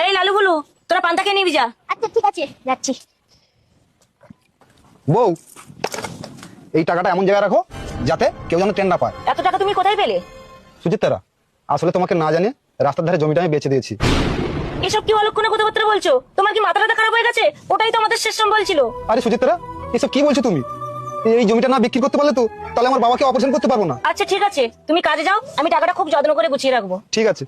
এই লালু গুলু, তোরা পান্তা খেয়ে নিবি যা। আচ্ছা ঠিক আছে, যাচ্ছি। বউ, এই টাকাটা এমন জায়গায় রাখো যাতে কেউ যেন ট্রেন না পায়। এত টাকা তুমি কোথায় পেলে? সুচিত্রা, আসলে তোমাকে না জানিয়ে রাস্তার ধারে জমিটা আমি বেচে দিয়েছি। এসব কি অলক্ষণে কথাবার্তা বলছো? তোমার কি মাথাটা খারাপ হয়ে গেছে? ওটাই তো আমাদের শেষ সম্বল ছিল। আরে সুচিত্রা, এসব কি বলছো তুমি? এই জমিটা না বিক্রি করতে পারলে তো তাহলে আমার বাবাকে অপারেশন করতে পারবো না। আচ্ছা ঠিক আছে, তুমি কাজে যাও, আমি টাকাটা খুব যত্ন করে গুছিয়ে রাখবো। ঠিক আছে।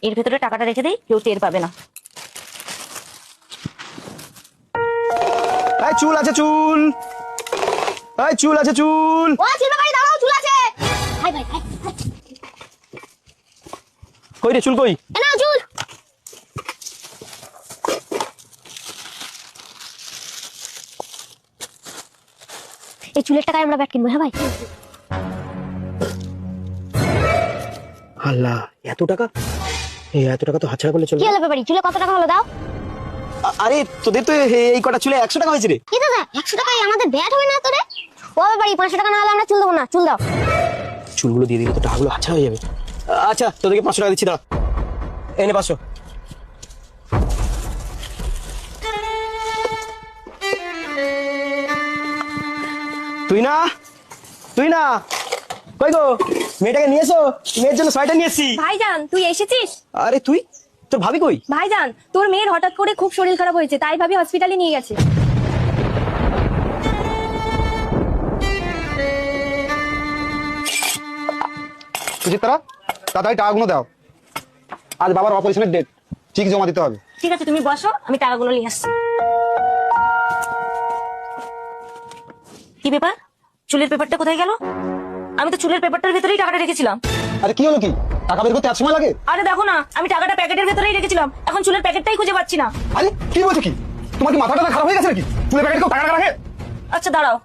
এর ভেতরে টাকাটা রেখে দিই, কেউ টের পাবে না। এই চুল আছে চুল, এই চুল আছে চুল। ও চিলবাড়ি দাঁড়াও, চুল আছে। ভাই ভাই ভাই, কই রে চুল কই? নাও চুল। এই চুলের টাকায় আমরা ব্যাট কিনবো। হ্যাঁ ভাই। আল্লাহ, এত টাকা! এত টাকা তো হাতছাড়া করলে কি চলবে। হলো ব্যাপারি, চুলে কত টাকা হলো দাও? আরে তোদের তো এই কটা চুলে 100 টাকা হয়েছে রে। কি দাদা, 100 টাকায় আমাদের ব্যাট হবে না তোরে? ও ব্যাপারি, 500 টাকা না হলে আমরা চুল দেবো না, চুল দাও। চুলগুলো দিয়ে দিলে তো টাকাগুলো হাতছাড়া হয়ে যাবে। আচ্ছা তোদেরকে 500 টাকা দিচ্ছি, দাঁড়া। এনে 500। তুই না কই গো, মেয়েটাকে নিয়ে এসো, মেয়ের জন্য সোয়েটার নিয়ে এসেছি। ভাইজান তুই এসেছিস? আরে তুই, তোর ভাবি কই? ভাইজান তোর মেয়ের হঠাৎ করে খুব শরীর খারাপ হয়েছে, তাই ভাবি হসপিটালে নিয়ে গেছে। সুচিত্রা, তাড়াতাড়ি টাকাগুলো দাও, আজ বাবার অপারেশনের ডেট, ঠিক জমা দিতে হবে। ঠিক আছে, তুমি বসো, আমি টাকাগুলো নিয়ে আসছি। কি ব্যাপার, চুলের পেপারটা কোথায় গেল? আমি তো চুলের পেপারটার ভেতরেই টাকাটা রেখেছিলাম। আরে কি হলো, কি টাকা বের করতে এত সময় লাগে? আরে দেখো না, আমি টাকাটা প্যাকেটের ভেতরেই রেখেছিলাম, এখন চুলের প্যাকেটটাই খুঁজে পাচ্ছি না। আরে কি বলছো কি? তোমার কি মাথাটা খারাপ হয়ে গেছে নাকি? চুলের প্যাকেটে কেউ টাকা রাখে? আচ্ছা দাঁড়াও,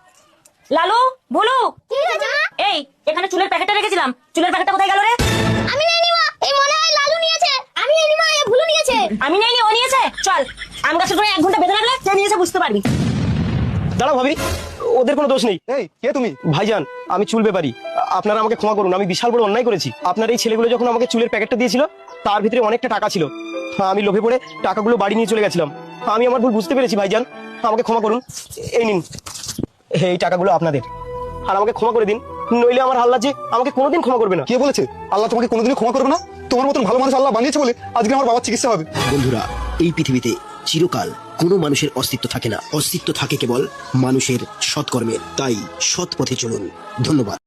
লালু বলু, কি হয়েছে মা? এই এখানে চুলের প্যাকেটটা রেখেছিলাম, চুলের প্যাকেটটা কোথায় গেল রে? আমি নেইনি মা, এই মনে হয় লালু নিয়েছে। আমি নেইনি মা, এ ভুলু নিয়েছে। আমি নেইনি, ও নিয়েছে। চল, আম গাছের করে 1 ঘন্টা বেঁধে রাখলে কে নিয়েছে বুঝতে পারবি। দাঁড়াও ভাবি, ওদের কোনো দোষ নেই। এই কে তুমি? ভাইজান, আমি চুল ব্যাপারী, আপনারা আমাকে ক্ষমা করুন, আমি বিশাল বড় অন্যায় করেছি। আপনার এই ছেলেগুলো যখন আমাকে চুলের প্যাকেটটা দিয়েছিল, তার ভিতরে অনেকটা টাকা ছিল। আমি লোভে পড়ে টাকাগুলো বাড়ি নিয়ে চলে গেছিলাম। আমি আমার ভুল বুঝতে পেরেছি ভাইজান, আমাকে ক্ষমা করুন। এই নিন, এই টাকাগুলো আপনাদের, আর আমাকে ক্ষমা করে দিন, নইলে আমার আল্লাহ যে আমাকে কোনোদিন ক্ষমা করবে না। কে বলেছে আল্লাহ তোমাকে কোনোদিনই ক্ষমা করবে না? তোমার মতন ভালো মানুষ আল্লাহ বানিয়েছে বলে আজকে আমার বাবার চিকিৎসা হবে। বন্ধুরা, এই পৃথিবীতে চিরকাল কোনো মানুষের অস্তিত্ব থাকে না, অস্তিত্ব থাকে কেবল মানুষের সৎকর্মের। তাই সৎ পথে চলুন। ধন্যবাদ।